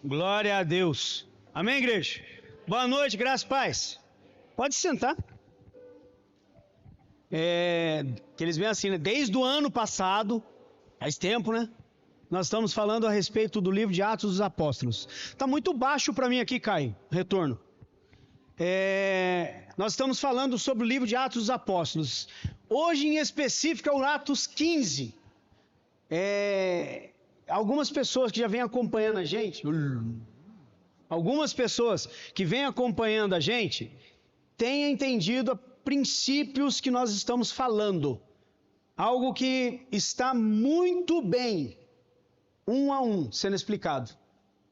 Glória a Deus. Amém, igreja? Boa noite, graça e paz. Pode sentar. Que eles vêm assim, né? Desde o ano passado, faz tempo, né? Nós estamos falando a respeito do livro de Atos dos Apóstolos. Está muito baixo para mim aqui, Caio, retorno. Nós estamos falando sobre o livro de Atos dos Apóstolos. Hoje, em específico, é o Atos 15. Algumas pessoas que já vêm acompanhando a gente, têm entendido princípios que nós estamos falando. Algo que está muito bem, um a um, sendo explicado.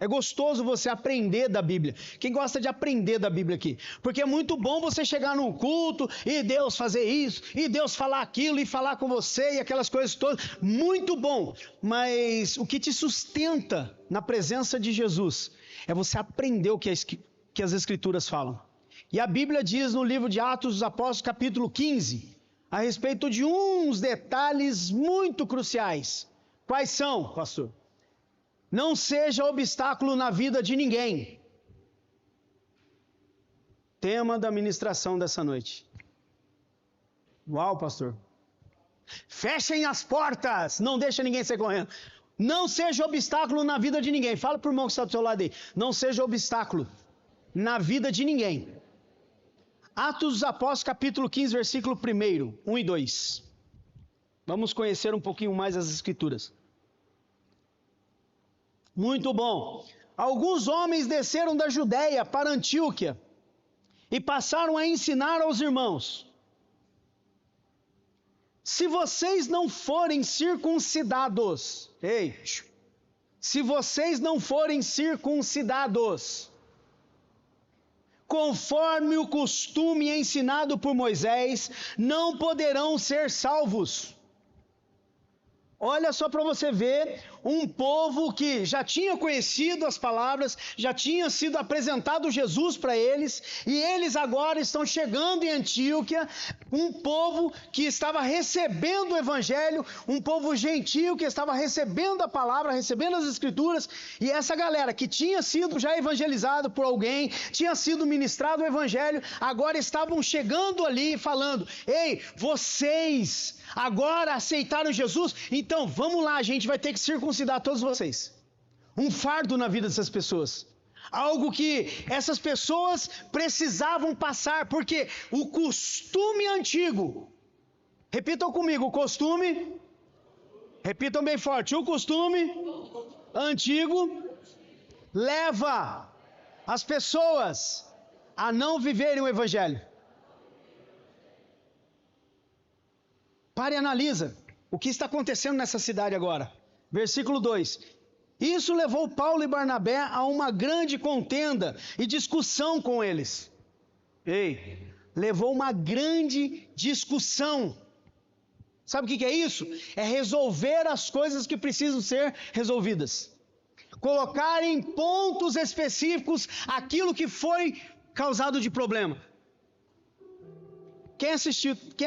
É gostoso você aprender da Bíblia. Quem gosta de aprender da Bíblia aqui? Porque é muito bom você chegar num culto e Deus fazer isso, e Deus falar aquilo, e falar com você, e aquelas coisas todas. Muito bom. Mas o que te sustenta na presença de Jesus é você aprender o que as Escrituras falam. E a Bíblia diz no livro de Atos dos Apóstolos, capítulo 15, a respeito de uns detalhes muito cruciais. Quais são, pastor? Não seja obstáculo na vida de ninguém. Tema da ministração dessa noite. Uau, pastor. Fechem as portas, não deixa ninguém sair correndo. Não seja obstáculo na vida de ninguém. Fala para o irmão que está do seu lado aí. Não seja obstáculo na vida de ninguém. Atos dos Apóstolos, capítulo 15, versículo 1, 1 e 2. Vamos conhecer um pouquinho mais as Escrituras. Muito bom. Alguns homens desceram da Judéia para Antioquia e passaram a ensinar aos irmãos: se vocês não forem circuncidados, conforme o costume ensinado por Moisés, não poderão ser salvos. Olha só para você ver, um povo que já tinha conhecido as palavras, já tinha sido apresentado Jesus para eles, e eles agora estão chegando em Antioquia, um povo que estava recebendo o Evangelho, um povo gentil que estava recebendo a palavra, recebendo as Escrituras, e essa galera que tinha sido já evangelizado por alguém, tinha sido ministrado o Evangelho, agora estavam chegando ali falando: ei, vocês agora aceitaram Jesus? Então vamos lá, a gente vai ter que circuncidar todos vocês. Um fardo na vida dessas pessoas. Algo que essas pessoas precisavam passar, porque o costume antigo, repitam comigo, o costume, repitam bem forte, o costume antigo leva as pessoas a não viverem o Evangelho. Pare e analisa o que está acontecendo nessa cidade agora. Versículo 2. Isso levou Paulo e Barnabé a uma grande contenda e discussão com eles. Levou uma grande discussão. Sabe o que é isso? É resolver as coisas que precisam ser resolvidas. Colocar em pontos específicos aquilo que foi causado de problema. Quem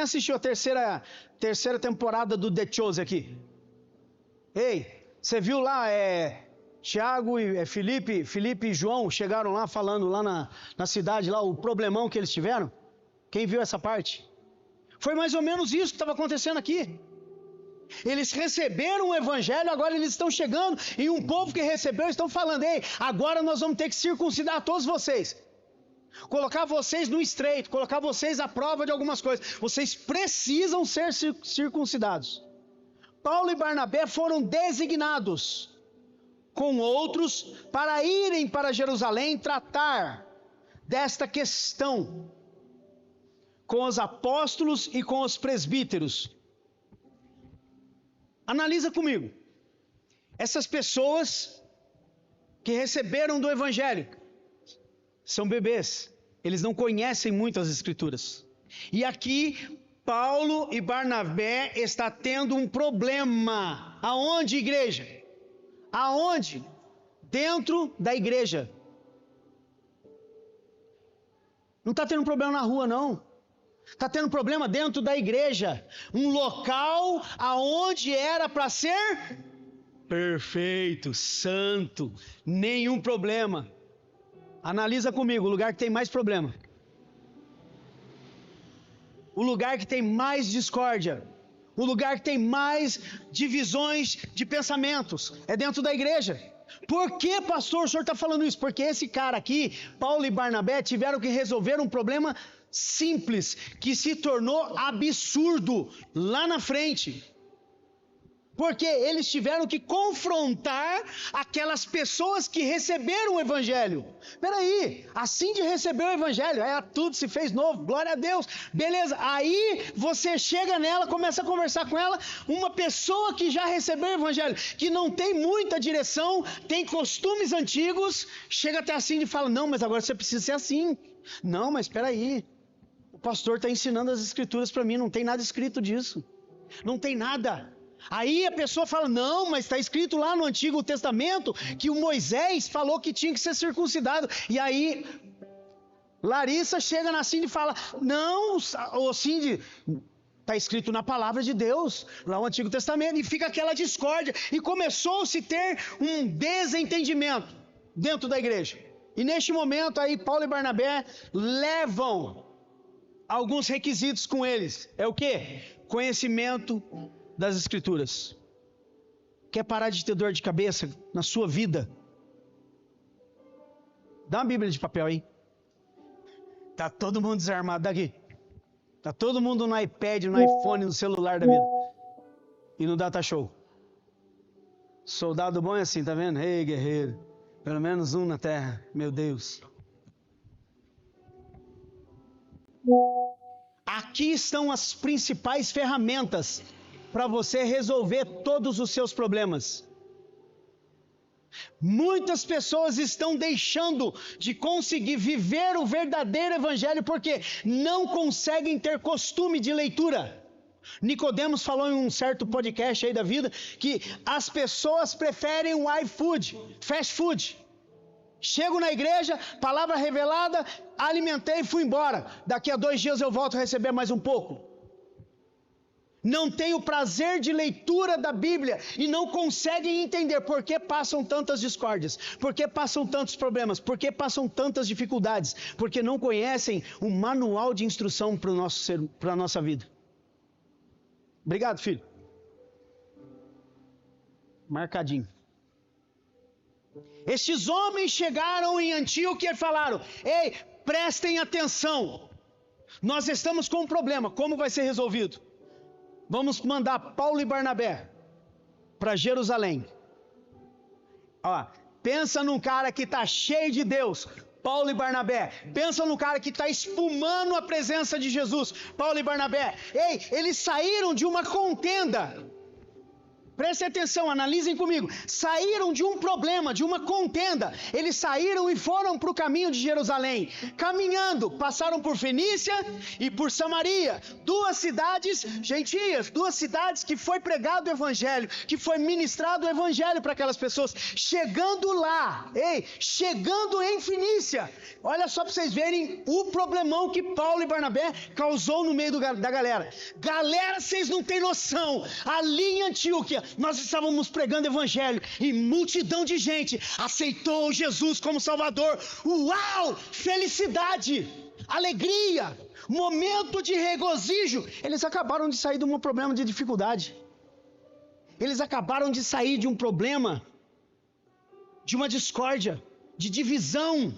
assistiu a terceira temporada do The Chosen aqui? Você viu lá, Tiago e Felipe e João chegaram lá falando lá na cidade, lá o problemão que eles tiveram? Quem viu essa parte? Foi mais ou menos isso que estava acontecendo aqui. Eles receberam o Evangelho, agora eles estão chegando, e um povo que recebeu estão falando: agora nós vamos ter que circuncidar todos vocês. Colocar vocês no estreito, colocar vocês à prova de algumas coisas. Vocês precisam ser circuncidados. Paulo e Barnabé foram designados com outros para irem para Jerusalém tratar desta questão com os apóstolos e com os presbíteros. Analisa comigo. Essas pessoas que receberam do Evangelho são bebês, eles não conhecem muito as Escrituras. E aqui, Paulo e Barnabé está tendo um problema. Aonde, igreja? Aonde? Dentro da igreja. Não está tendo problema na rua, não. Está tendo problema dentro da igreja. Um local aonde era para ser perfeito, santo, nenhum problema. Analisa comigo o lugar que tem mais problema. O lugar que tem mais discórdia. O lugar que tem mais divisões de pensamentos. É dentro da igreja. Por que, pastor, o senhor está falando isso? Porque esse cara aqui, Paulo e Barnabé, tiveram que resolver um problema simples, que se tornou absurdo lá na frente. Porque eles tiveram que confrontar aquelas pessoas que receberam o Evangelho. Peraí, assim de receber o Evangelho, tudo se fez novo, glória a Deus, beleza. Aí você chega nela, começa a conversar com ela, uma pessoa que já recebeu o Evangelho, que não tem muita direção, tem costumes antigos, chega até assim e fala, não, mas agora você precisa ser assim. Não, mas peraí, o pastor está ensinando as Escrituras para mim, não tem nada escrito disso, não tem nada. Aí a pessoa fala, não, mas está escrito lá no Antigo Testamento que o Moisés falou que tinha que ser circuncidado. E aí Larissa chega na Cindy e fala, não, ô Cindy, está escrito na palavra de Deus, lá no Antigo Testamento. E fica aquela discórdia. E começou-se a ter um desentendimento dentro da igreja. E neste momento aí Paulo e Barnabé levam alguns requisitos com eles. É o quê? Conhecimento das Escrituras. Quer parar de ter dor de cabeça na sua vida? Dá uma Bíblia de papel aí. Tá todo mundo desarmado daqui. Tá todo mundo no iPad, no iPhone, no celular da vida. E no data show. Soldado bom é assim, tá vendo? Ei, guerreiro. Pelo menos um na terra. Meu Deus. Aqui estão as principais ferramentas para você resolver todos os seus problemas. Muitas pessoas estão deixando de conseguir viver o verdadeiro evangelho porque não conseguem ter costume de leitura. Nicodemos falou em um certo podcast aí da vida que as pessoas preferem o iFood, fast food. Chego na igreja, palavra revelada, alimentei e fui embora. Daqui a 2 dias eu volto a receber mais um pouco. Não têm o prazer de leitura da Bíblia e não conseguem entender por que passam tantas discórdias, por que passam tantos problemas, por que passam tantas dificuldades, porque não conhecem o manual de instrução para a nossa vida. Obrigado, filho. Marcadinho. Estes homens chegaram em Antioquia e falaram, ei, prestem atenção, nós estamos com um problema, como vai ser resolvido? Vamos mandar Paulo e Barnabé para Jerusalém. Ó, pensa num cara que está cheio de Deus, Paulo e Barnabé. Pensa num cara que está espumando a presença de Jesus, Paulo e Barnabé. Ei, eles saíram de uma contenda. Prestem atenção, analisem comigo. Saíram de um problema, de uma contenda. Eles saíram e foram para o caminho de Jerusalém. Caminhando, passaram por Fenícia e por Samaria. 2 cidades gentias, 2 cidades que foi pregado o evangelho, que foi ministrado o evangelho para aquelas pessoas. Chegando lá, chegando em Fenícia. Olha só para vocês verem o problemão que Paulo e Barnabé causou no meio da galera. Galera, vocês não têm noção. Ali em Antioquia, nós estávamos pregando evangelho e multidão de gente aceitou Jesus como Salvador. Uau! Felicidade, alegria, momento de regozijo. Eles acabaram de sair de um problema de dificuldade. Eles acabaram de sair de um problema, de uma discórdia, de divisão.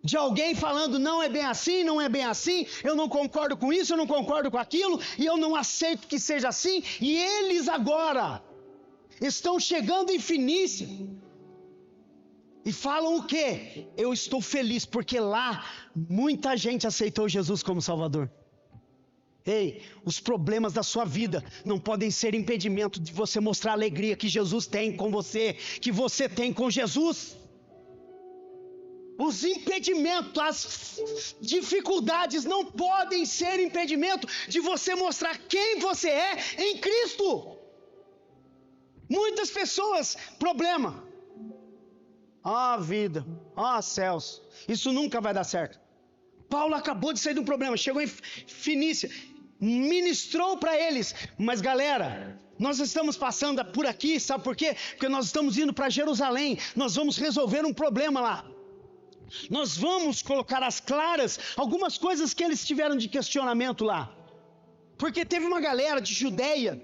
De alguém falando, não é bem assim, não é bem assim, eu não concordo com isso, eu não concordo com aquilo, e eu não aceito que seja assim, e eles agora estão chegando em Fenícia, e falam o quê? Eu estou feliz, porque lá muita gente aceitou Jesus como Salvador. Ei, os problemas da sua vida não podem ser impedimento de você mostrar a alegria que Jesus tem com você, que você tem com Jesus. Os impedimentos, as dificuldades não podem ser impedimento de você mostrar quem você é em Cristo. Muitas pessoas, problema. Vida, céus, isso nunca vai dar certo. Paulo acabou de sair de um problema, chegou em Fenícia, ministrou para eles, mas galera, Nós estamos passando por aqui, sabe por quê? Porque nós estamos indo para Jerusalém, nós vamos resolver um problema lá. Nós vamos colocar às claras algumas coisas que eles tiveram de questionamento lá. Porque teve uma galera de Judeia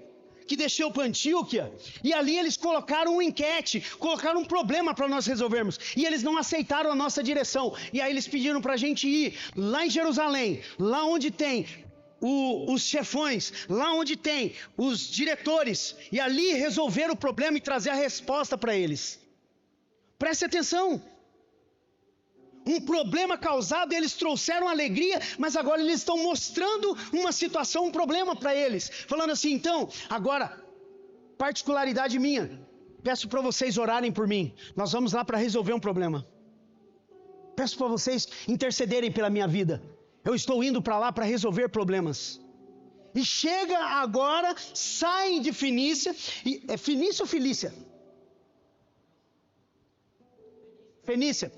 que desceu para Antioquia, e ali eles colocaram uma enquete, colocaram um problema para nós resolvermos, e eles não aceitaram a nossa direção, e aí eles pediram para a gente ir lá em Jerusalém, lá onde tem os chefões, lá onde tem os diretores, e ali resolver o problema e trazer a resposta para eles. Preste atenção. Um problema causado, eles trouxeram alegria, mas agora eles estão mostrando uma situação, um problema para eles. Falando assim, então, agora, particularidade minha, peço para vocês orarem por mim. Nós vamos lá para resolver um problema. Peço para vocês intercederem pela minha vida. Eu estou indo para lá para resolver problemas. E chega agora, saem de Fenícia, é Fenícia ou Filícia? Fenícia.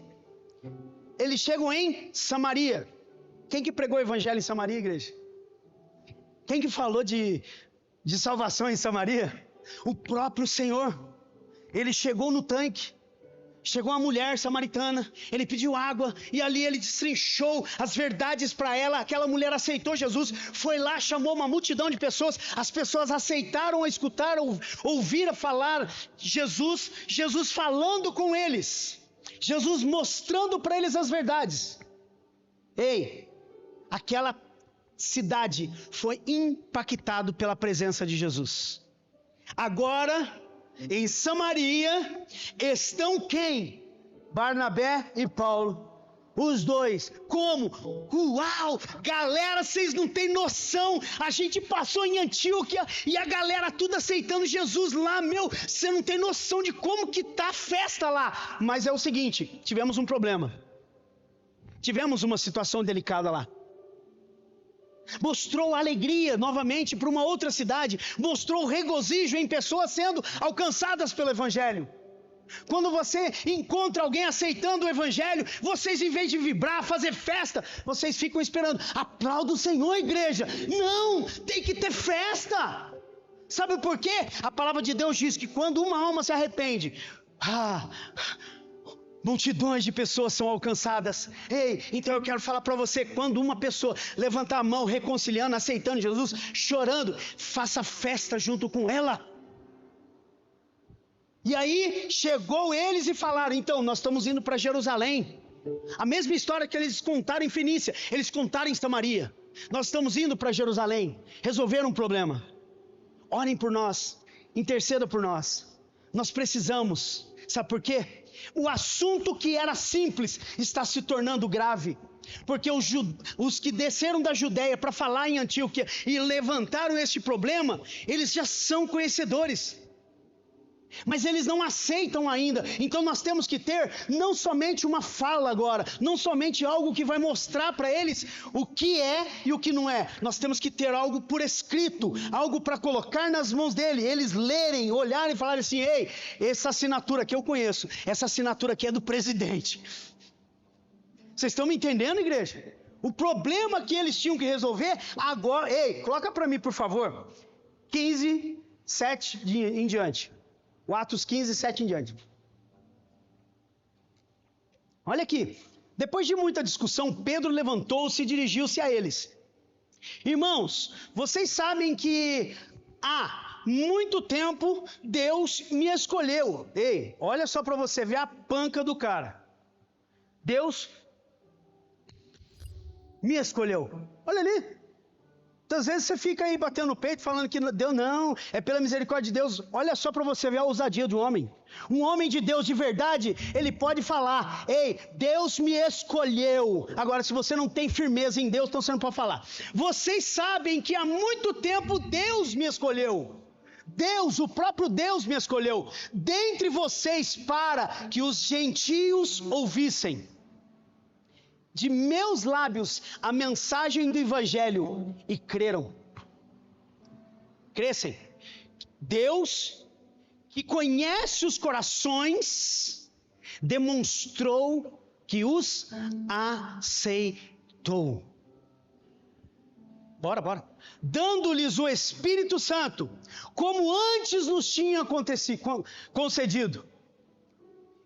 Eles chegam em Samaria. Quem que pregou o evangelho em Samaria, igreja? Quem que falou de salvação em Samaria? O próprio Senhor. Ele chegou no tanque. Chegou uma mulher samaritana, ele pediu água, e ali ele destrinchou as verdades para ela. Aquela mulher aceitou Jesus, foi lá, chamou uma multidão de pessoas, as pessoas aceitaram, escutaram, ouviram falar Jesus falando com eles, Jesus mostrando para eles as verdades. Ei, aquela cidade foi impactada pela presença de Jesus. Agora, em Samaria, estão quem? Barnabé e Paulo. Os dois. Como? Uau! Galera, vocês não têm noção. A gente passou em Antioquia e a galera tudo aceitando Jesus lá. Meu, você não tem noção de como que tá a festa lá. Mas é o seguinte, tivemos um problema. Tivemos uma situação delicada lá. Mostrou alegria novamente para uma outra cidade, mostrou regozijo em pessoas sendo alcançadas pelo Evangelho. Quando você encontra alguém aceitando o Evangelho, vocês, em vez de vibrar, fazer festa, vocês ficam esperando. Aplauda o Senhor, igreja. Não, tem que ter festa. Sabe por quê? A palavra de Deus diz que quando uma alma se arrepende, multidões de pessoas são alcançadas. Ei, então eu quero falar para você, quando uma pessoa levantar a mão, reconciliando, aceitando Jesus, chorando, faça festa junto com ela. E aí, chegou eles e falaram, então, nós estamos indo para Jerusalém. A mesma história que eles contaram em Fenícia, eles contaram em Samaria. Nós estamos indo para Jerusalém, resolver um problema. Orem por nós, interceda por nós. Nós precisamos, sabe por quê? O assunto que era simples está se tornando grave, porque os que desceram da Judéia para falar em Antioquia e levantaram este problema, eles já são conhecedores, mas eles não aceitam ainda. Então nós temos que ter não somente uma fala agora, não somente algo que vai mostrar para eles o que é e o que não é. Nós temos que ter algo por escrito, algo para colocar nas mãos dele, eles lerem, olharem e falarem assim, ei, essa assinatura aqui eu conheço, essa assinatura aqui é do presidente. Vocês estão me entendendo, igreja? O problema que eles tinham que resolver agora, ei, coloca para mim por favor, 15, 7 em diante. O Atos 15, 7 em diante. Olha aqui. Depois de muita discussão, Pedro levantou-se e dirigiu-se a eles. Irmãos, vocês sabem que há muito tempo Deus me escolheu. Ei, olha só para você ver a panca do cara. Deus me escolheu. Olha ali. Às vezes você fica aí batendo o peito falando que Deus não, é pela misericórdia de Deus. Olha só para você ver a ousadia do homem. Um homem de Deus de verdade, ele pode falar, ei, Deus me escolheu. Agora, se você não tem firmeza em Deus, então você não pode falar. Vocês sabem que há muito tempo Deus me escolheu. Deus, o próprio Deus me escolheu dentre vocês para que os gentios ouvissem de meus lábios a mensagem do Evangelho e creram. Crescem. Deus, que conhece os corações, demonstrou que os aceitou. Bora. Dando-lhes o Espírito Santo, como antes nos tinha concedido.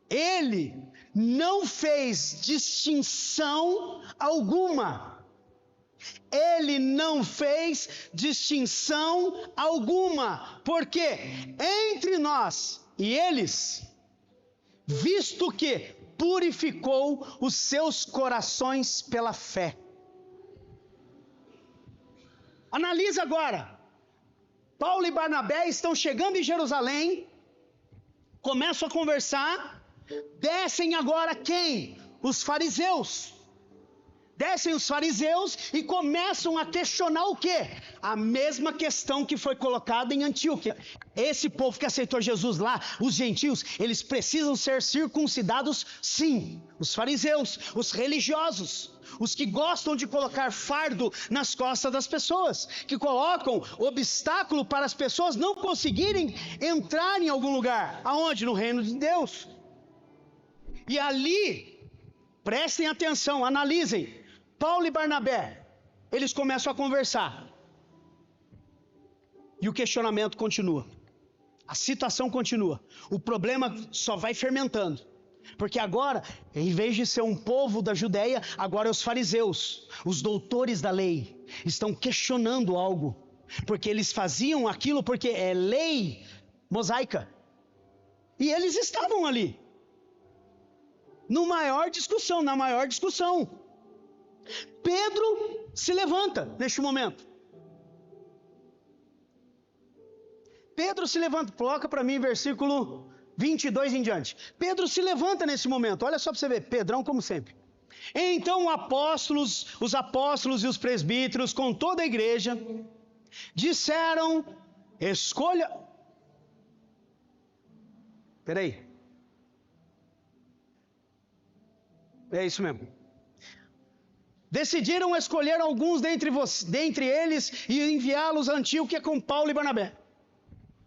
Ele não fez distinção alguma. Ele não fez distinção alguma. Porque entre nós e eles, visto que purificou os seus corações pela fé. Analisa agora. Paulo e Barnabé estão chegando em Jerusalém, começam a conversar, descem agora quem? Os fariseus. Descem os fariseus e começam a questionar o quê? A mesma questão que foi colocada em Antioquia. Esse povo que aceitou Jesus lá, os gentios, eles precisam ser circuncidados? Sim. Os fariseus, os religiosos, os que gostam de colocar fardo nas costas das pessoas, que colocam obstáculo para as pessoas não conseguirem entrar em algum lugar. Aonde? No reino de Deus. E ali, prestem atenção, analisem. Paulo e Barnabé, eles começam a conversar. E o questionamento continua. A situação continua. O problema só vai fermentando. Porque agora, em vez de ser um povo da Judéia, agora os fariseus, os doutores da lei, estão questionando algo. Porque eles faziam aquilo porque é lei mosaica. E eles estavam ali. Na maior discussão. Pedro se levanta neste momento. Pedro se levanta, coloca para mim versículo 22 em diante. Pedro se levanta nesse momento, olha só para você ver, Pedrão como sempre. Então os apóstolos e os presbíteros com toda a igreja disseram, é isso mesmo. Decidiram escolher alguns dentre eles e enviá-los a Antioquia com Paulo e Barnabé.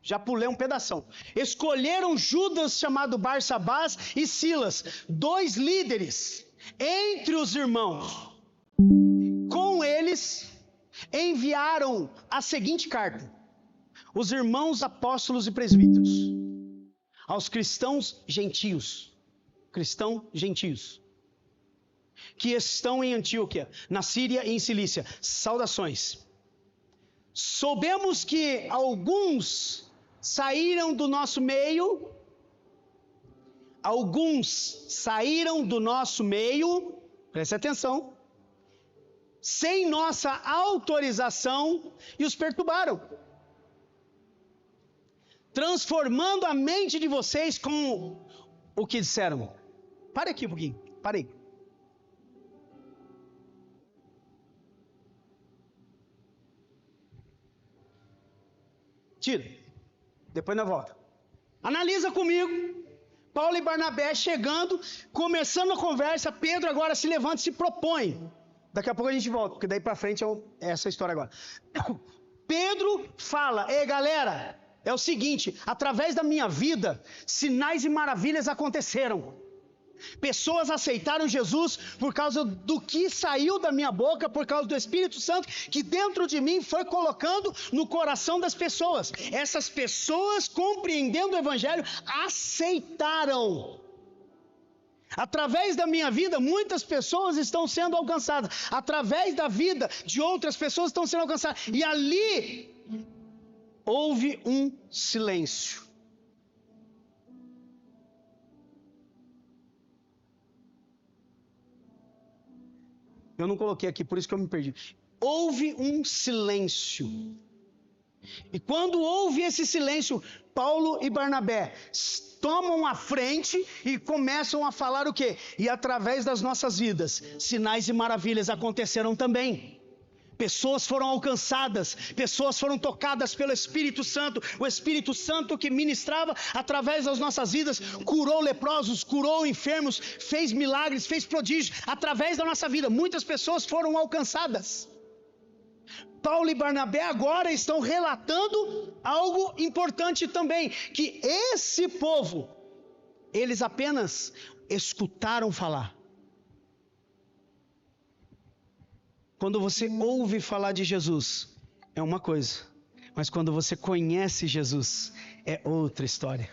Já pulei um pedação. Escolheram Judas, chamado Barsabás, e Silas, 2 líderes entre os irmãos. Com eles enviaram a seguinte carta: os irmãos apóstolos e presbíteros, aos cristãos gentios, que estão em Antioquia, na Síria e em Cilícia, saudações. Soubemos que alguns saíram do nosso meio, preste atenção, sem nossa autorização e os perturbaram, transformando a mente de vocês com o que disseram. Pare aqui um pouquinho, pare aí. Tira, depois nós volta. Analisa comigo, Paulo e Barnabé chegando, começando a conversa, Pedro agora se levanta e se propõe. Daqui a pouco a gente volta, porque daí para frente é essa história agora. Pedro fala, ei galera, é o seguinte, através da minha vida, sinais e maravilhas aconteceram. Pessoas aceitaram Jesus por causa do que saiu da minha boca, por causa do Espírito Santo que dentro de mim foi colocando no coração das pessoas. Essas pessoas, compreendendo o Evangelho, aceitaram. Através da minha vida, muitas pessoas estão sendo alcançadas. Através da vida de outras pessoas estão sendo alcançadas. E ali houve um silêncio. Eu não coloquei aqui, por isso que eu me perdi. Houve um silêncio. E quando houve esse silêncio, Paulo e Barnabé tomam a frente e começam a falar o quê? E através das nossas vidas, sinais e maravilhas aconteceram também. Pessoas foram alcançadas, pessoas foram tocadas pelo Espírito Santo. O Espírito Santo que ministrava através das nossas vidas, curou leprosos, curou enfermos, fez milagres, fez prodígios. Através da nossa vida, muitas pessoas foram alcançadas. Paulo e Barnabé agora estão relatando algo importante também, que esse povo, eles apenas escutaram falar. Quando você ouve falar de Jesus, é uma coisa. Mas quando você conhece Jesus, é outra história.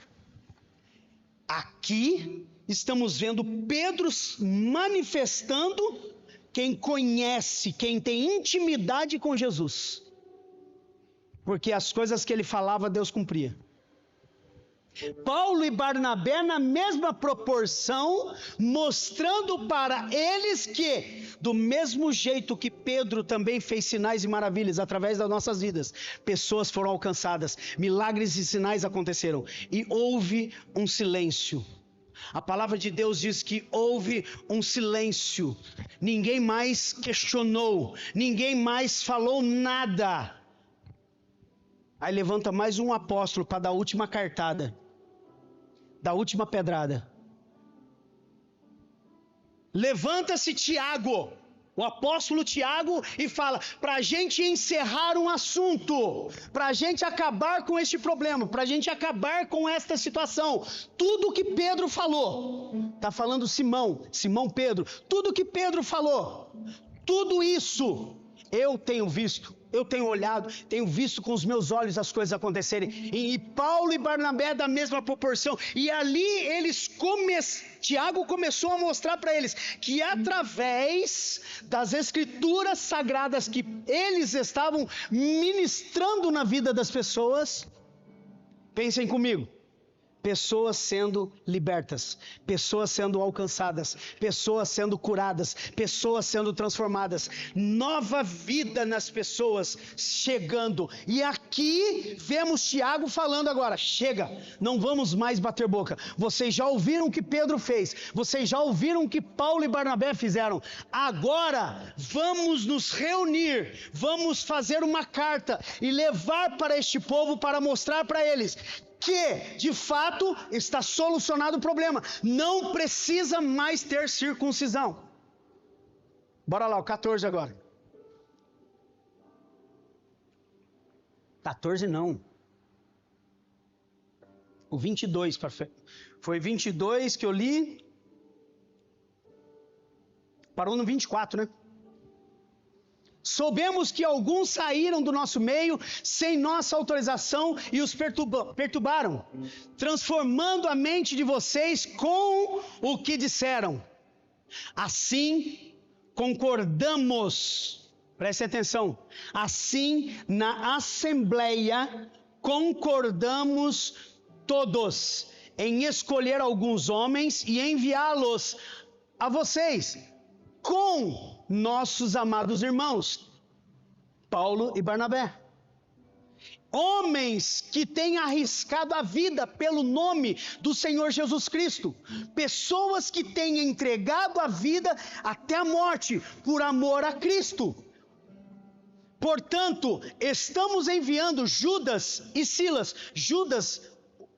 Aqui estamos vendo Pedro manifestando quem conhece, quem tem intimidade com Jesus. Porque as coisas que ele falava, Deus cumpria. Paulo e Barnabé na mesma proporção, mostrando para eles que, do mesmo jeito que Pedro também fez sinais e maravilhas através das nossas vidas, pessoas foram alcançadas, milagres e sinais aconteceram, e houve um silêncio. A palavra de Deus diz que houve um silêncio, ninguém mais questionou, ninguém mais falou nada. Aí levanta mais um apóstolo para dar a última cartada, da última pedrada. Levanta-se Tiago, o apóstolo Tiago, e fala, para a gente encerrar um assunto, para a gente acabar com este problema, para a gente acabar com esta situação, tudo que Pedro falou, está falando Simão Pedro, tudo que Pedro falou, tudo isso, eu tenho visto, eu tenho olhado, tenho visto com os meus olhos as coisas acontecerem. E Paulo e Barnabé da mesma proporção. E ali Tiago começou a mostrar para eles que através das escrituras sagradas que eles estavam ministrando na vida das pessoas, pensem comigo, pessoas sendo libertas, pessoas sendo alcançadas, pessoas sendo curadas, pessoas sendo transformadas, nova vida nas pessoas chegando. E aqui vemos Tiago falando agora, chega, não vamos mais bater boca. Vocês já ouviram o que Pedro fez, vocês já ouviram o que Paulo e Barnabé fizeram. Agora vamos nos reunir, vamos fazer uma carta e levar para este povo para mostrar para eles que, de fato, está solucionado o problema. Não precisa mais ter circuncisão. Bora lá, o 14 agora. 14 não. O 22. Foi 22 que eu li. Parou no 24, né? Soubemos que alguns saíram do nosso meio sem nossa autorização e os perturbaram, transformando a mente de vocês com o que disseram. Assim, concordamos, preste atenção, assim na assembleia concordamos todos em escolher alguns homens e enviá-los a vocês, com nossos amados irmãos, Paulo e Barnabé. Homens que têm arriscado a vida pelo nome do Senhor Jesus Cristo. Pessoas que têm entregado a vida até a morte por amor a Cristo. Portanto, estamos enviando Judas e Silas. Judas,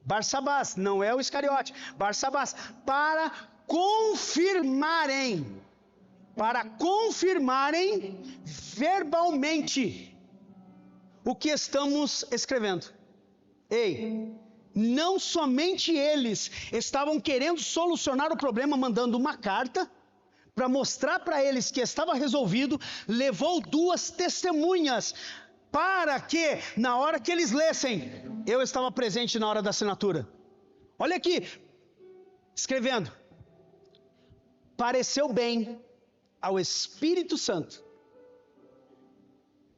Barsabás, não é o Iscariote, Barsabás, para confirmarem verbalmente o que estamos escrevendo. Ei, não somente eles estavam querendo solucionar o problema mandando uma carta para mostrar para eles que estava resolvido, levou 2 testemunhas para que, na hora que eles lessem, eu estava presente na hora da assinatura. Olha aqui, escrevendo, pareceu bem ao Espírito Santo.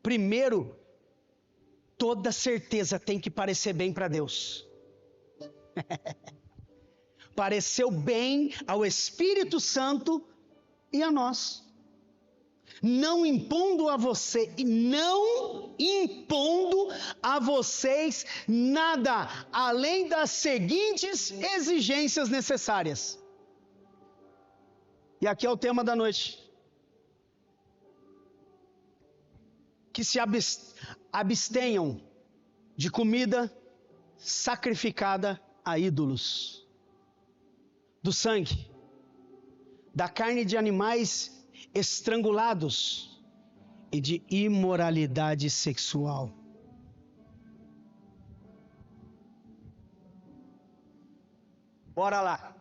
Primeiro, toda certeza tem que parecer bem para Deus. Pareceu bem ao Espírito Santo e a nós. Não impondo a vocês nada, além das seguintes exigências necessárias. E aqui é o tema da noite. Que se abstenham de comida sacrificada a ídolos, do sangue, da carne de animais estrangulados e de imoralidade sexual. Bora lá.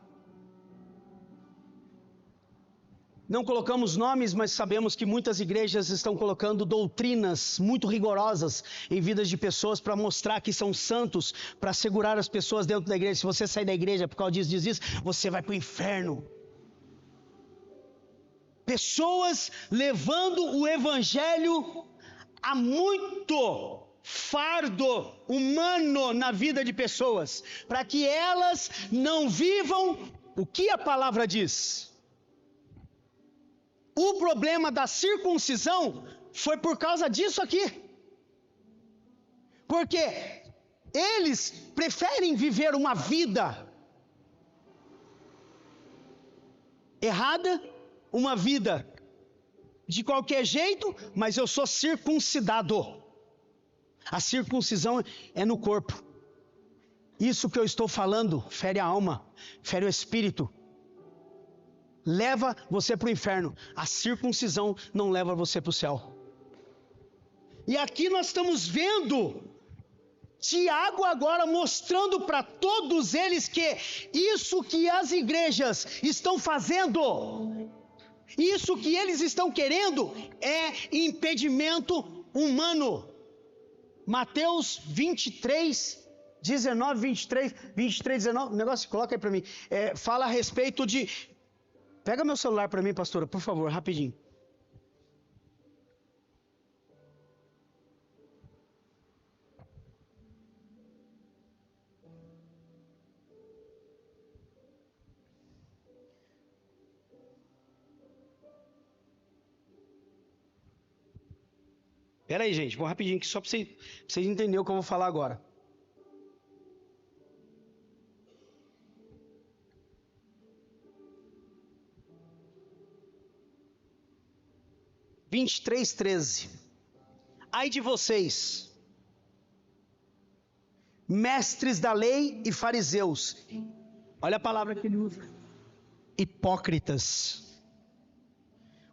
Não colocamos nomes, mas sabemos que muitas igrejas estão colocando doutrinas muito rigorosas em vidas de pessoas para mostrar que são santos, para segurar as pessoas dentro da igreja. Se você sair da igreja por causa disso, diz isso, você vai para o inferno. Pessoas levando o evangelho a muito fardo humano na vida de pessoas, para que elas não vivam o que a palavra diz. O problema da circuncisão foi por causa disso aqui. Porque eles preferem viver uma vida errada, uma vida de qualquer jeito, mas eu sou circuncidado. A circuncisão é no corpo. Isso que eu estou falando fere a alma, fere o espírito. Leva você para o inferno. A circuncisão não leva você para o céu. E aqui nós estamos vendo Tiago agora mostrando para todos eles que isso que as igrejas estão fazendo, isso que eles estão querendo é impedimento humano. Mateus 23, 19, 23, 19, o negócio coloca aí para mim, fala a respeito de... Pega meu celular para mim, pastora, por favor, rapidinho. Pera aí, gente, vou rapidinho aqui só para vocês entenderem o que eu vou falar agora. Vinte e três, 13. Ai de vocês, mestres da lei e fariseus. Olha a palavra que ele usa. Hipócritas.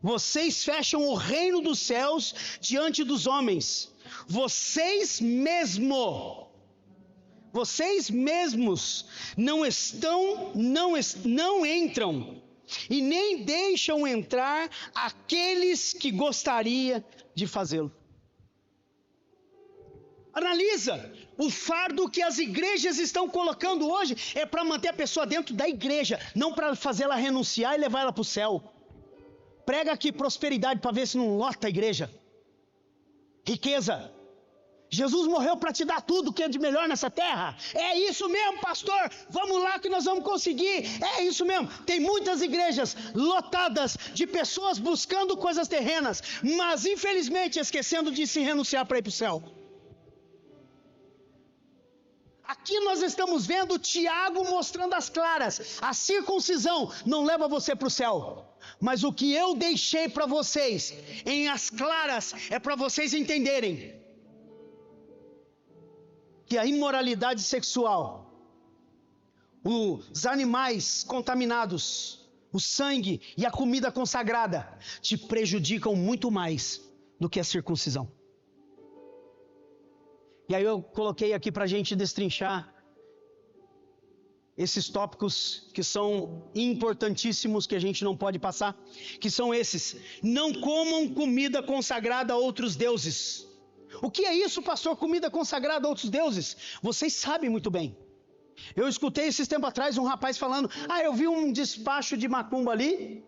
Vocês fecham o reino dos céus diante dos homens. Vocês mesmos não entram e nem deixam entrar aqueles que gostaria de fazê-lo. Analisa, o fardo que as igrejas estão colocando hoje é para manter a pessoa dentro da igreja, não para fazê-la renunciar e levar ela para o céu. Prega aqui prosperidade para ver se não lota a igreja. Riqueza. Jesus morreu para te dar tudo que é de melhor nessa terra. É isso mesmo, pastor. Vamos lá que nós vamos conseguir. É isso mesmo. Tem muitas igrejas lotadas de pessoas buscando coisas terrenas, mas infelizmente esquecendo de se renunciar para ir para o céu. Aqui nós estamos vendo Tiago mostrando as claras. A circuncisão não leva você para o céu. Mas o que eu deixei para vocês em as claras é para vocês entenderem que a imoralidade sexual, os animais contaminados, o sangue e a comida consagrada te prejudicam muito mais do que a circuncisão. E aí eu coloquei aqui para a gente destrinchar esses tópicos que são importantíssimos, que a gente não pode passar, que são esses: não comam comida consagrada a outros deuses. O que é isso, pastor? Comida consagrada a outros deuses? Vocês sabem muito bem. Eu escutei esses tempos atrás um rapaz falando: eu vi um despacho de macumba ali,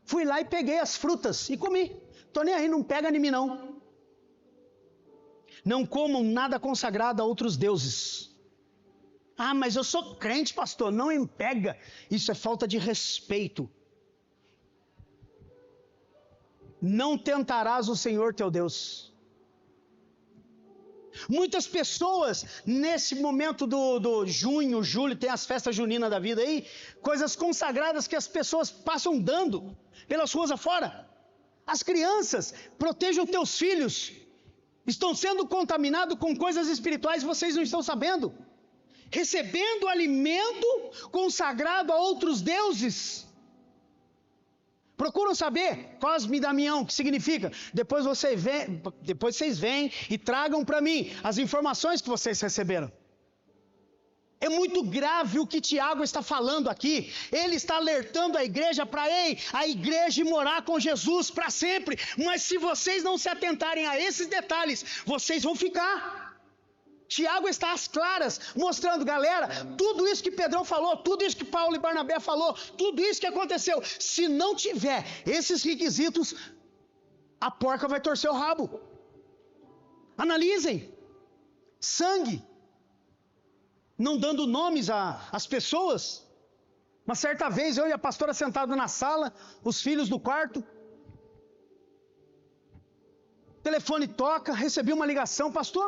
fui lá e peguei as frutas e comi. Tô nem aí, não pega em mim não. Não comam nada consagrado a outros deuses. Mas eu sou crente, pastor, não me pega. Isso é falta de respeito. Não tentarás o Senhor teu Deus. Muitas pessoas, nesse momento do junho, julho, tem as festas juninas da vida aí, coisas consagradas que as pessoas passam dando pelas ruas afora. As crianças, protejam teus filhos, estão sendo contaminados com coisas espirituais, vocês não estão sabendo. Recebendo alimento consagrado a outros deuses. Procuram saber, Cosme e Damião, o que significa. Depois vocês vêm e tragam para mim as informações que vocês receberam. É muito grave o que Tiago está falando aqui. Ele está alertando a igreja para a igreja ir morar com Jesus para sempre. Mas se vocês não se atentarem a esses detalhes, vocês vão ficar. Tiago está às claras, mostrando, galera, tudo isso que Pedrão falou, tudo isso que Paulo e Barnabé falou, tudo isso que aconteceu, se não tiver esses requisitos, a porca vai torcer o rabo. Analisem. Sangue. Não dando nomes às pessoas. Uma certa vez, eu e a pastora sentados na sala, os filhos no quarto. O telefone toca, recebi uma ligação. Pastor,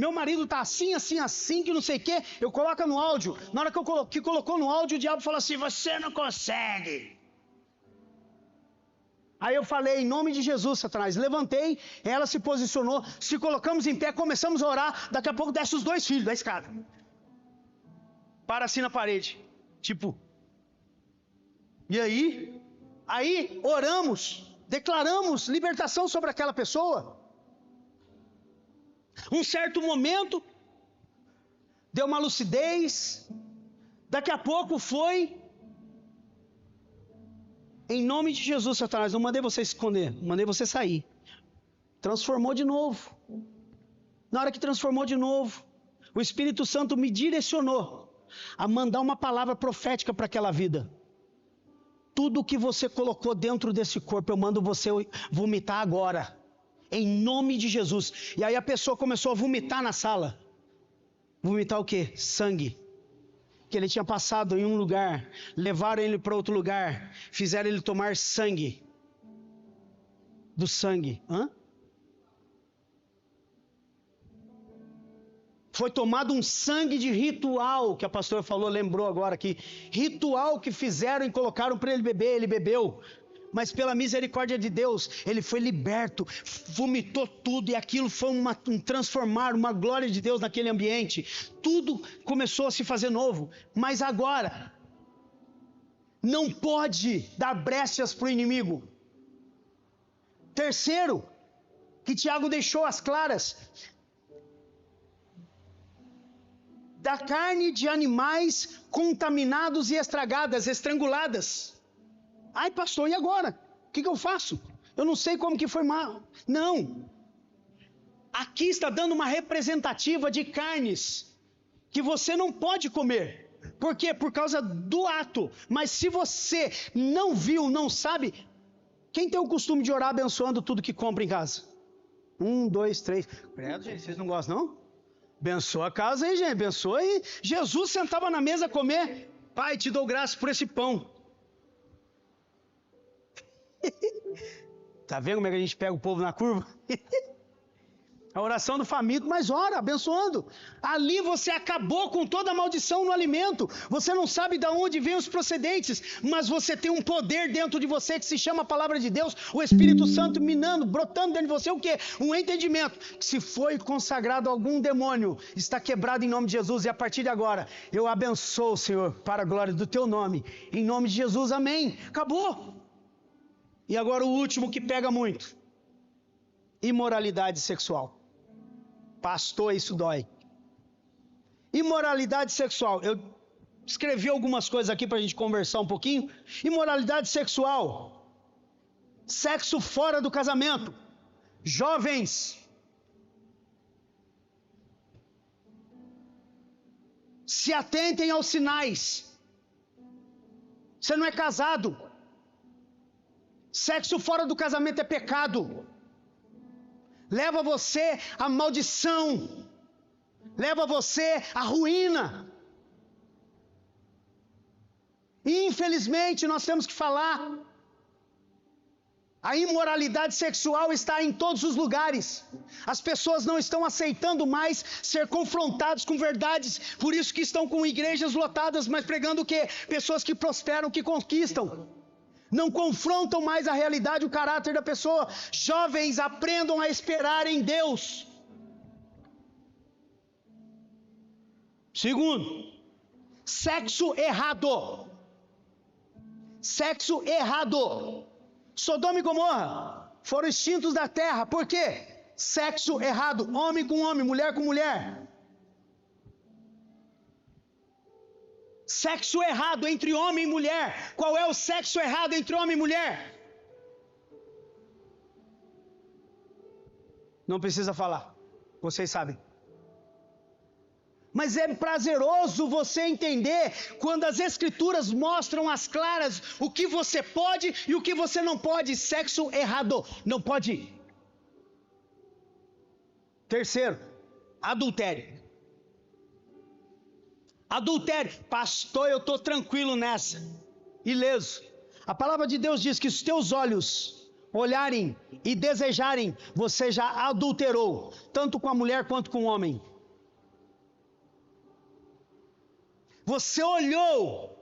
meu marido está assim, que não sei o quê. Eu coloco no áudio. Na hora que colocou no áudio, o diabo falou assim, você não consegue. Aí eu falei, em nome de Jesus, Satanás. Levantei, ela se posicionou, se colocamos em pé, começamos a orar. Daqui a pouco desce os 2 filhos da escada. Para assim na parede, tipo, e aí? Aí oramos, declaramos libertação sobre aquela pessoa. Um certo momento, deu uma lucidez, daqui a pouco foi, em nome de Jesus, Satanás, não mandei você se esconder, mandei você sair. Transformou de novo. Na hora que transformou de novo, o Espírito Santo me direcionou a mandar uma palavra profética para aquela vida. Tudo que você colocou dentro desse corpo, eu mando você vomitar agora, em nome de Jesus. E aí a pessoa começou a vomitar na sala. Vomitar o quê? Sangue. Que ele tinha passado em um lugar, levaram ele para outro lugar, fizeram ele tomar sangue. Do sangue. Foi tomado um sangue de ritual, que a pastora falou, lembrou agora aqui. Ritual que fizeram e colocaram para ele beber, ele bebeu. Mas pela misericórdia de Deus, ele foi liberto, vomitou tudo e aquilo foi um transformar, uma glória de Deus naquele ambiente. Tudo começou a se fazer novo. Mas agora, não pode dar brechas para o inimigo. Terceiro, que Tiago deixou às claras, da carne de animais contaminados e estragadas, estranguladas. Ai pastor, e agora? O que eu faço? Eu não sei como que foi mal. Não. Aqui está dando uma representativa de carnes que você não pode comer. Por quê? Por causa do ato. Mas se você não viu, não sabe, quem tem o costume de orar abençoando tudo que compra em casa? 1, 2, 3. Credo, gente, vocês não gostam não? Abençoa a casa aí, gente, abençoa aí. Jesus sentava na mesa a comer. Pai, te dou graça por esse pão. Tá vendo como é que a gente pega o povo na curva? A oração do faminto, mas ora, abençoando. Ali você acabou com toda a maldição no alimento. Você não sabe de onde vêm os procedentes, mas você tem um poder dentro de você que se chama a palavra de Deus, o Espírito Santo minando, brotando dentro de você o quê? Um entendimento. Que se foi consagrado algum demônio, está quebrado em nome de Jesus. E a partir de agora, eu abençoo, Senhor, para a glória do teu nome. Em nome de Jesus, amém. Acabou. E agora o último que pega muito. Imoralidade sexual. Pastor, isso dói. Imoralidade sexual. Eu escrevi algumas coisas aqui para a gente conversar um pouquinho. Imoralidade sexual. Sexo fora do casamento. Jovens. Se atentem aos sinais. Você não é casado. Sexo fora do casamento é pecado. Leva você à maldição. Leva você à ruína. E infelizmente nós temos que falar. A imoralidade sexual está em todos os lugares. As pessoas não estão aceitando mais ser confrontadas com verdades. Por isso que estão com igrejas lotadas, mas pregando o quê? Pessoas que prosperam, que conquistam. Não confrontam mais a realidade, o caráter da pessoa. Jovens, aprendam a esperar em Deus. Segundo, sexo errado. Sexo errado. Sodoma e Gomorra foram extintos da terra. Por quê? Sexo errado. Homem com homem, mulher com mulher. Sexo errado entre homem e mulher. Qual é o sexo errado entre homem e mulher? Não precisa falar, vocês sabem. Mas é prazeroso você entender quando as escrituras mostram às claras o que você pode e o que você não pode. Sexo errado, não pode. Terceiro, adultério. Adultério. Pastor, eu estou tranquilo nessa, ileso. A palavra de Deus diz que os teus olhos olharem e desejarem, você já adulterou, tanto com a mulher quanto com o homem. Você olhou,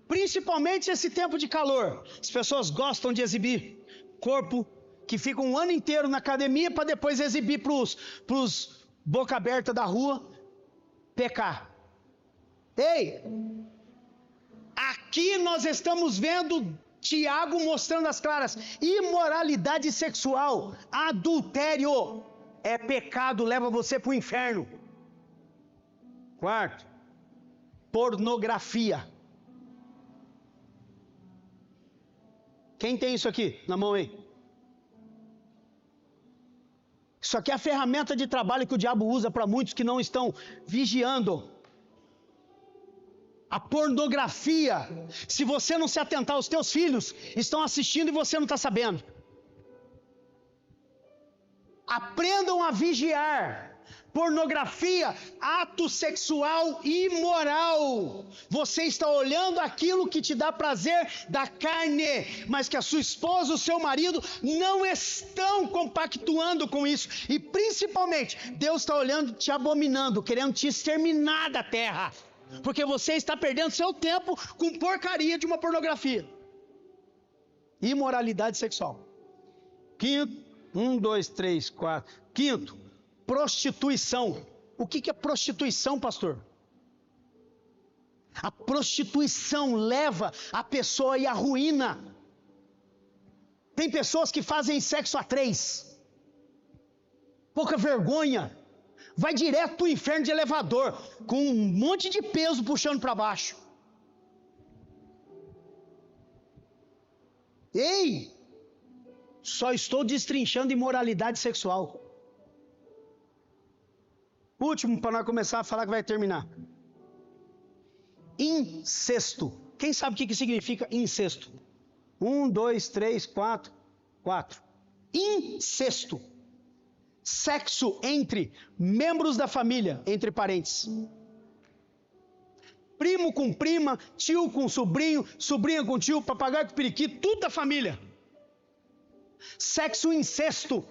principalmente esse tempo de calor, as pessoas gostam de exibir corpo, que ficam um ano inteiro na academia para depois exibir para os boca aberta da rua, pecar. Ei, aqui nós estamos vendo Tiago mostrando as claras, imoralidade sexual, adultério, é pecado, leva você para o inferno. Quarto, pornografia. Quem tem isso aqui na mão aí? Isso aqui é a ferramenta de trabalho que o diabo usa para muitos que não estão vigiando. A pornografia, se você não se atentar, os teus filhos estão assistindo e você não está sabendo. Aprendam a vigiar. Pornografia, ato sexual imoral. Você está olhando aquilo que te dá prazer da carne, mas que a sua esposa, o seu marido não estão compactuando com isso. E principalmente, Deus está olhando, te abominando, querendo te exterminar da terra. Porque você está perdendo seu tempo com porcaria de uma pornografia. Imoralidade sexual. Quinto, 1, 2, 3, 4. Quinto, prostituição. O que é prostituição, pastor? A prostituição leva a pessoa à ruína. Tem pessoas que fazem sexo a 3. Pouca vergonha. Vai direto para o inferno de elevador, com um monte de peso puxando para baixo. Ei! Só estou destrinchando imoralidade sexual. Último, para nós começar a falar que vai terminar. Incesto. Quem sabe o que significa incesto? 1, 2, 3, 4. Incesto. Sexo entre membros da família, entre parentes. Primo com prima, tio com sobrinho, sobrinha com tio, papagaio com periquito, tudo da família. Sexo incesto.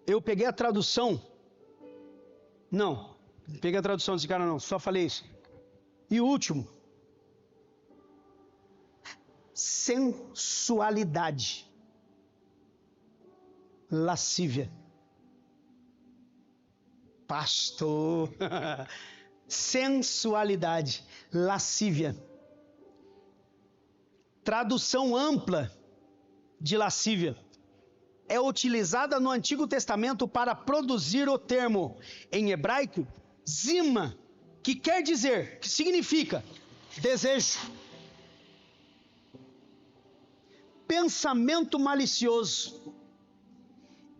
Eu peguei a tradução. Não, peguei a tradução desse cara não, só falei isso. E o último. Sensualidade. Lascívia. Pastor, sensualidade, lascívia. Tradução ampla de lascívia é utilizada no Antigo Testamento para produzir o termo, em hebraico, zima, que significa desejo, pensamento malicioso,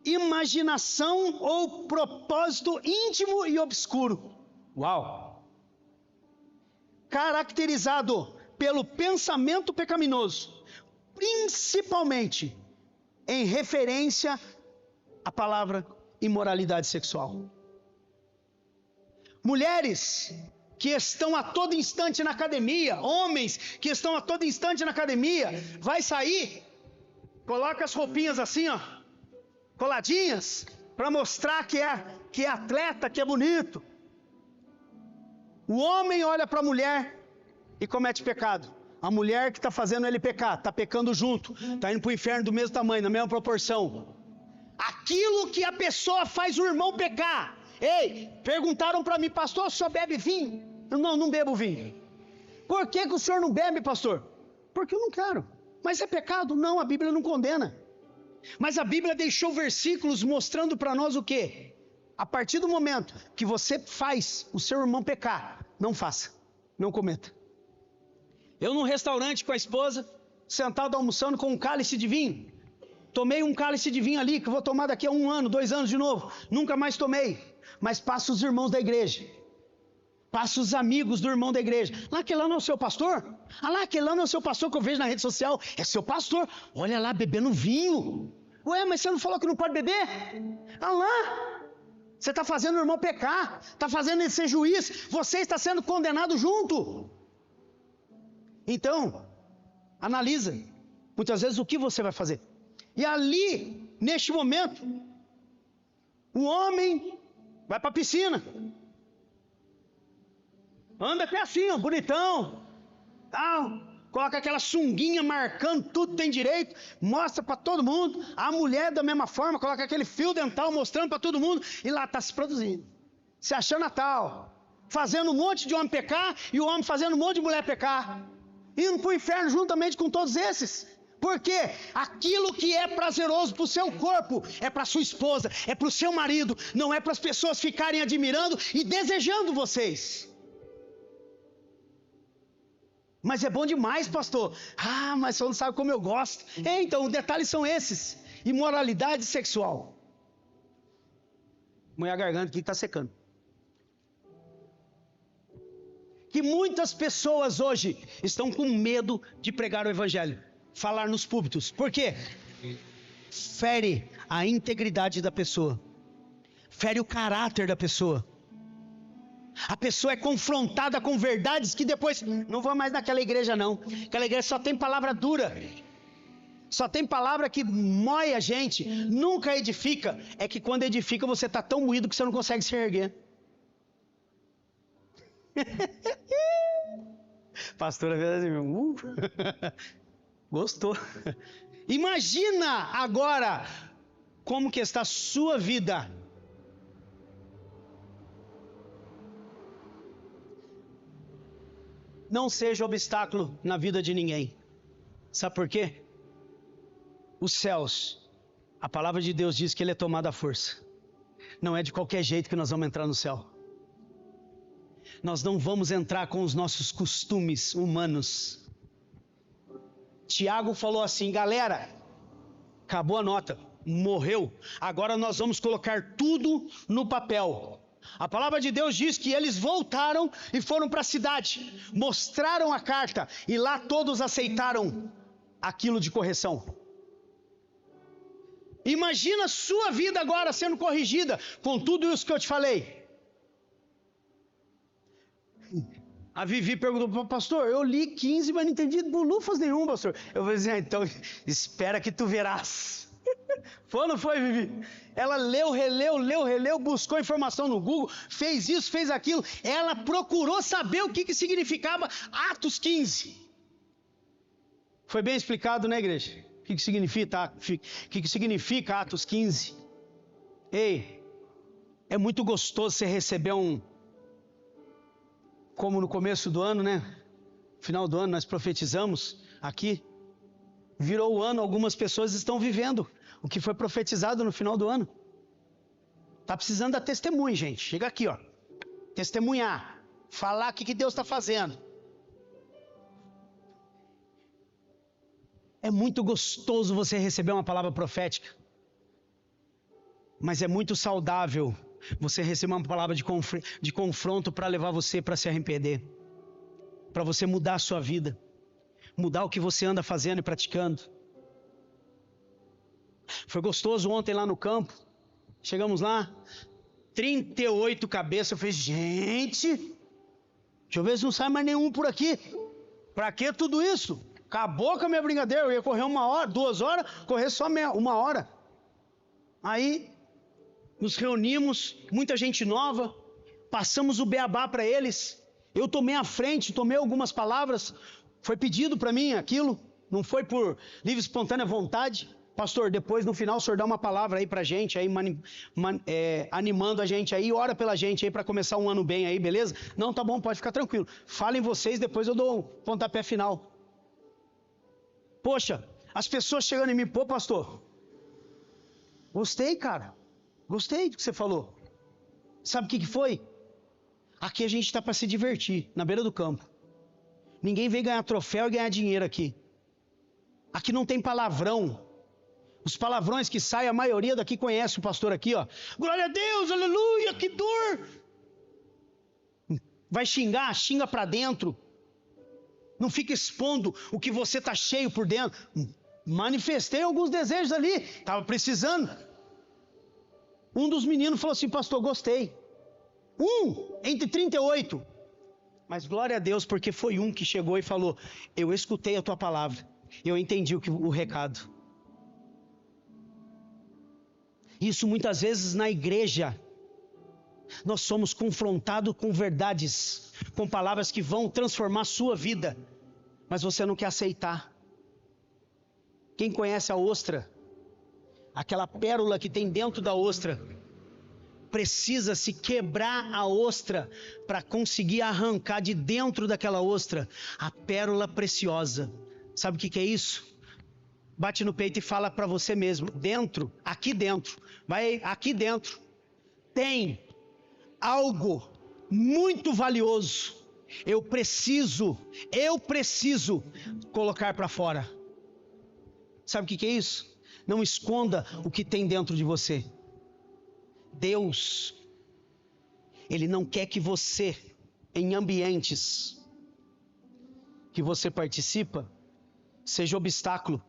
imaginação ou propósito íntimo e obscuro. Uau! Caracterizado pelo pensamento pecaminoso, principalmente em referência à palavra imoralidade sexual. Mulheres que estão a todo instante na academia, homens que estão a todo instante na academia, vai sair, coloca as roupinhas assim, ó, coladinhas, para mostrar que é atleta, que é bonito. O homem olha para a mulher e comete pecado. A mulher que está fazendo ele pecar, está pecando junto, está indo para o inferno do mesmo tamanho, na mesma proporção. Aquilo que a pessoa faz o irmão pecar. Ei, perguntaram para mim, pastor, o senhor bebe vinho? Eu não bebo vinho. Por que o senhor não bebe, pastor? Porque eu não quero. Mas é pecado? Não, a Bíblia não condena. Mas a Bíblia deixou versículos mostrando para nós o quê? A partir do momento que você faz o seu irmão pecar, não faça. não cometa. Eu num restaurante com a esposa, sentado almoçando com um cálice de vinho. Tomei um cálice de vinho ali, que eu vou tomar daqui a 1 ano, 2 anos de novo. Nunca mais tomei. Mas passa os irmãos da igreja. Passa os amigos do irmão da igreja. Lá, aquele lá não é o seu pastor? Ah lá, aquele lá não é o seu pastor que eu vejo na rede social. É seu pastor. Olha lá, bebendo vinho. Ué, mas você não falou que não pode beber? Ah lá. Você está fazendo o irmão pecar. Está fazendo ele ser juiz. Você está sendo condenado junto. Então, analisa. Muitas vezes o que você vai fazer. E ali, neste momento, o homem vai para a piscina. Anda até assim, ó, bonitão. Tal. Coloca aquela sunguinha marcando tudo tem direito. Mostra para todo mundo. A mulher da mesma forma, coloca aquele fio dental mostrando para todo mundo. E lá está se produzindo. Se achando tal. Fazendo um monte de homem pecar e o homem fazendo um monte de mulher pecar. Indo para o inferno juntamente com todos esses. Porque aquilo que é prazeroso para o seu corpo é para sua esposa, é para o seu marido, não é para as pessoas ficarem admirando e desejando vocês. Mas é bom demais, pastor. Ah, mas você não sabe como eu gosto. Então, os detalhes são esses. Imoralidade sexual. Põe a garganta aqui que está secando. Que muitas pessoas hoje estão com medo de pregar o evangelho. Falar nos púlpitos. Por quê? Fere a integridade da pessoa. Fere o caráter da pessoa. A pessoa é confrontada com verdades que depois... Não vou mais naquela igreja não. Aquela igreja só tem palavra dura. Só tem palavra que mói a gente. Nunca edifica. É que quando edifica você está tão moído que você não consegue se erguer. Pastora, gostou. Imagina agora como que está a sua vida. Não seja obstáculo na vida de ninguém. Sabe por quê? Os céus, a palavra de Deus diz que ele é tomado à força. Não é de qualquer jeito que nós vamos entrar no céu. Nós não vamos entrar com os nossos costumes humanos. Tiago falou assim, galera, acabou a nota, morreu. Agora nós vamos colocar tudo no papel. A palavra de Deus diz que eles voltaram e foram para a cidade, mostraram a carta e lá todos aceitaram aquilo de correção. Imagina a sua vida agora sendo corrigida com tudo isso que eu te falei. A Vivi perguntou, pastor, eu li 15, mas não entendi bolufas nenhum, pastor. Eu vou dizer, então, espera que tu verás. Foi ou não foi, Vivi? Ela leu, releu, buscou informação no Google, fez isso, fez aquilo. Ela procurou saber o que significava Atos 15. Foi bem explicado, né, igreja? O que significa Atos 15? Ei, é muito gostoso você receber como no começo do ano, né? Final do ano nós profetizamos aqui. Virou o ano, algumas pessoas estão vivendo o que foi profetizado no final do ano. Tá precisando dar testemunho, gente. Chega aqui, ó. Testemunhar. Falar o que Deus está fazendo. É muito gostoso você receber uma palavra profética. Mas é muito saudável você receber uma palavra de confronto para levar você para se arrepender. Para você mudar a sua vida. Mudar o que você anda fazendo e praticando. Foi gostoso ontem lá no campo. Chegamos lá, 38 cabeças. Eu falei, gente, deixa eu ver se não sai mais nenhum por aqui. Pra que tudo isso? Acabou com a minha brincadeira. Eu ia correr 1 hora, 2 horas, correr só 1 hora. Aí, nos reunimos, muita gente nova, passamos o beabá para eles. Eu tomei a frente, tomei algumas palavras. Foi pedido para mim aquilo, não foi por livre e espontânea vontade. Pastor, depois no final o senhor dá uma palavra aí pra gente, aí, animando a gente aí, ora pela gente aí pra começar um ano bem aí, beleza? Não, tá bom, pode ficar tranquilo. Falem vocês, depois eu dou um pontapé final. Poxa, as pessoas chegando em mim, pô pastor, gostei cara, gostei do que você falou. Sabe o que foi? Aqui a gente está para se divertir, na beira do campo. Ninguém vem ganhar troféu e ganhar dinheiro aqui. Aqui não tem palavrão. Os palavrões que saem, a maioria daqui conhece o pastor aqui, ó. Glória a Deus, aleluia, que dor. Vai xingar, xinga para dentro. Não fica expondo o que você está cheio por dentro. Manifestei alguns desejos ali, estava precisando. Um dos meninos falou assim, pastor, gostei. Entre 38. Mas glória a Deus, porque foi um que chegou e falou, eu escutei a tua palavra, eu entendi o recado. Isso muitas vezes na igreja, nós somos confrontados com verdades, com palavras que vão transformar a sua vida, mas você não quer aceitar. Quem conhece a ostra, aquela pérola que tem dentro da ostra, precisa se quebrar a ostra para conseguir arrancar de dentro daquela ostra a pérola preciosa. Sabe o que é isso? Bate no peito e fala para você mesmo, dentro, aqui dentro, tem algo muito valioso. Eu preciso colocar para fora. Sabe o que é isso? Não esconda o que tem dentro de você. Deus, Ele não quer que você, em ambientes que você participa, seja obstáculo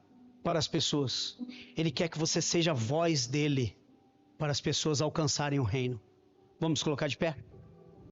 para as pessoas. Ele quer que você seja a voz dele para as pessoas alcançarem o reino. Vamos colocar de pé?